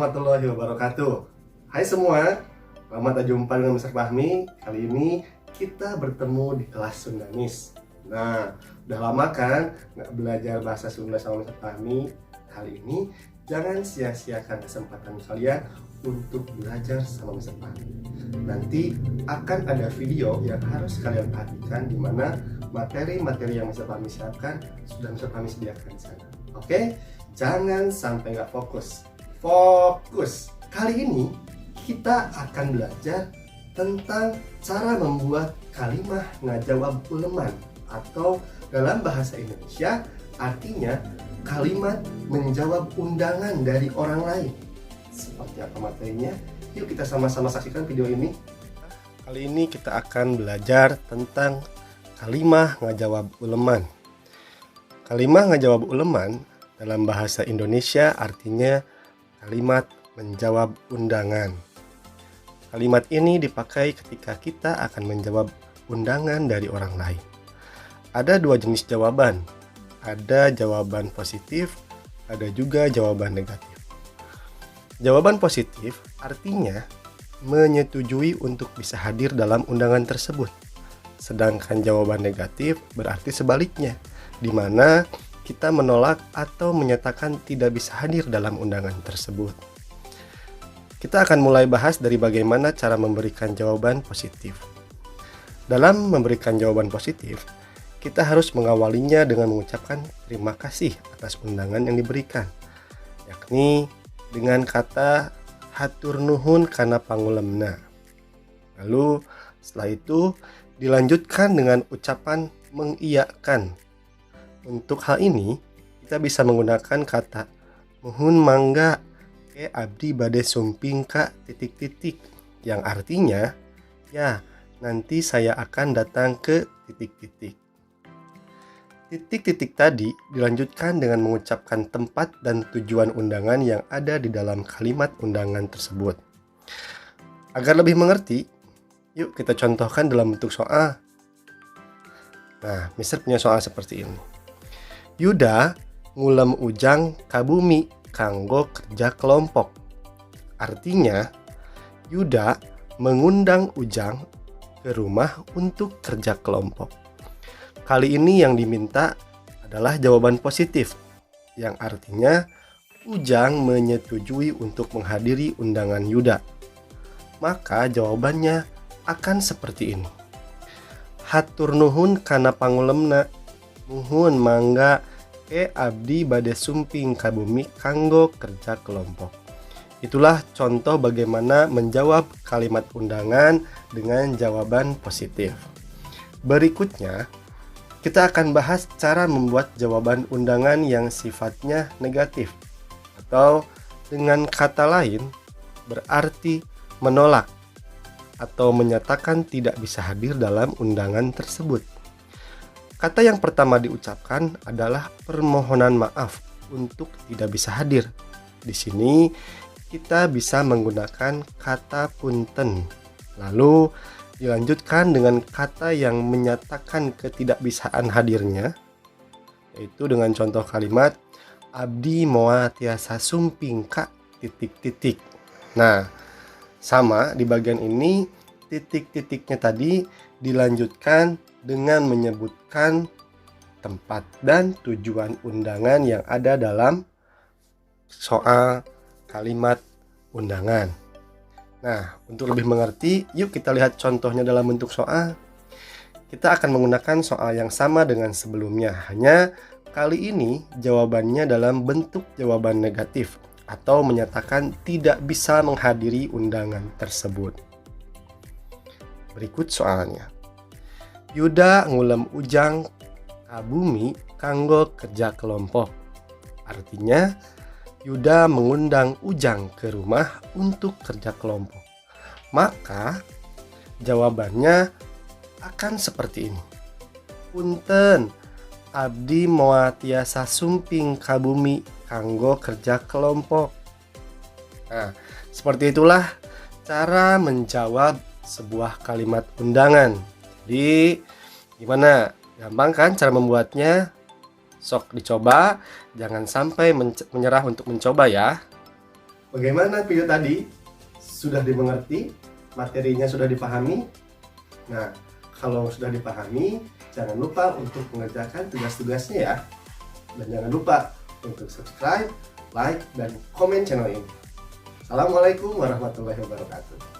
warahmatullahi wabarakatuh. Hai semua, selamat jumpa dengan Mr. Fahmi. Kali ini kita bertemu di kelas Sundanis. Nah, udah lama kan nggak belajar bahasa Sunda sama Mr. Fahmi. Kali ini jangan sia-siakan kesempatan kalian untuk belajar sama Mr. Fahmi. Nanti akan ada video yang harus kalian perhatikan, di mana materi-materi yang Mr. Fahmi siapkan sudah Mr. Fahmi sediakan di sana. Oke, jangan sampai nggak fokus. Fokus. Kali ini kita akan belajar tentang cara membuat kalimat ngajawab uleman, atau dalam bahasa Indonesia artinya kalimat menjawab undangan dari orang lain. Seperti apa materinya? Yuk kita sama-sama saksikan video ini. Kali ini kita akan belajar tentang kalimat ngajawab uleman. Kalimat ngajawab uleman dalam bahasa Indonesia artinya kalimat menjawab undangan. Kalimat ini dipakai ketika kita akan menjawab undangan dari orang lain. Ada dua jenis jawaban. Ada jawaban positif, ada juga jawaban negatif. Jawaban positif artinya menyetujui untuk bisa hadir dalam undangan tersebut. Sedangkan jawaban negatif berarti sebaliknya, di mana kita menolak atau menyatakan tidak bisa hadir dalam undangan tersebut. Kita akan mulai bahas dari bagaimana cara memberikan jawaban positif. Dalam memberikan jawaban positif, kita harus mengawalinya dengan mengucapkan terima kasih atas undangan yang diberikan, yakni dengan kata hatur nuhun kana pangulemna. Lalu setelah itu dilanjutkan dengan ucapan mengiyakan. Untuk hal ini, kita bisa menggunakan kata muhun mangga ke abdi bade sumping ka titik-titik, yang artinya ya nanti saya akan datang ke titik-titik. Titik-titik tadi dilanjutkan dengan mengucapkan tempat dan tujuan undangan yang ada di dalam kalimat undangan tersebut. Agar lebih mengerti, yuk kita contohkan dalam bentuk soal. Nah, Mister punya soal seperti ini. Yuda ngulem ujang ka bumi kanggo kerja kelompok. Artinya, Yuda mengundang Ujang ke rumah untuk kerja kelompok. Kali ini yang diminta adalah jawaban positif, yang artinya Ujang menyetujui untuk menghadiri undangan Yuda. Maka jawabannya akan seperti ini. Hatur nuhun kana pangulemna, muhun mangga ke abdi bade sumping ka bumi kanggo kerja kelompok. Itulah contoh bagaimana menjawab kalimat undangan dengan jawaban positif. Berikutnya, kita akan bahas cara membuat jawaban undangan yang sifatnya negatif, atau dengan kata lain berarti menolak atau menyatakan tidak bisa hadir dalam undangan tersebut. Kata yang pertama diucapkan adalah permohonan maaf untuk tidak bisa hadir. Di sini kita bisa menggunakan kata punten. Lalu dilanjutkan dengan kata yang menyatakan ketidakbisaan hadirnya, yaitu dengan contoh kalimat abdi moal tiasa sumping ka titik-titik. Nah, sama di bagian ini titik-titiknya tadi dilanjutkan dengan menyebutkan tempat dan tujuan undangan yang ada dalam soal kalimat undangan. Nah, untuk lebih mengerti, yuk kita lihat contohnya dalam bentuk soal. Kita akan menggunakan soal yang sama dengan sebelumnya, hanya kali ini jawabannya dalam bentuk jawaban negatif atau menyatakan tidak bisa menghadiri undangan tersebut. Berikut soalnya. Yuda ngulem Ujang ka bumi kanggo kerja kelompok. Artinya, Yuda mengundang Ujang ke rumah untuk kerja kelompok. Maka, jawabannya akan seperti ini. Punten, abdi moal tiasa sumping ka bumi kanggo kerja kelompok. Nah, seperti itulah cara menjawab sebuah kalimat undangan. Jadi gimana? Gampang kan cara membuatnya? Sok dicoba, jangan sampai menyerah untuk mencoba ya. Bagaimana video tadi? Sudah dimengerti? Materinya sudah dipahami? Nah, kalau sudah dipahami, jangan lupa untuk mengerjakan tugas-tugasnya ya. Dan jangan lupa untuk subscribe, like, dan komen channel ini. Assalamualaikum warahmatullahi wabarakatuh.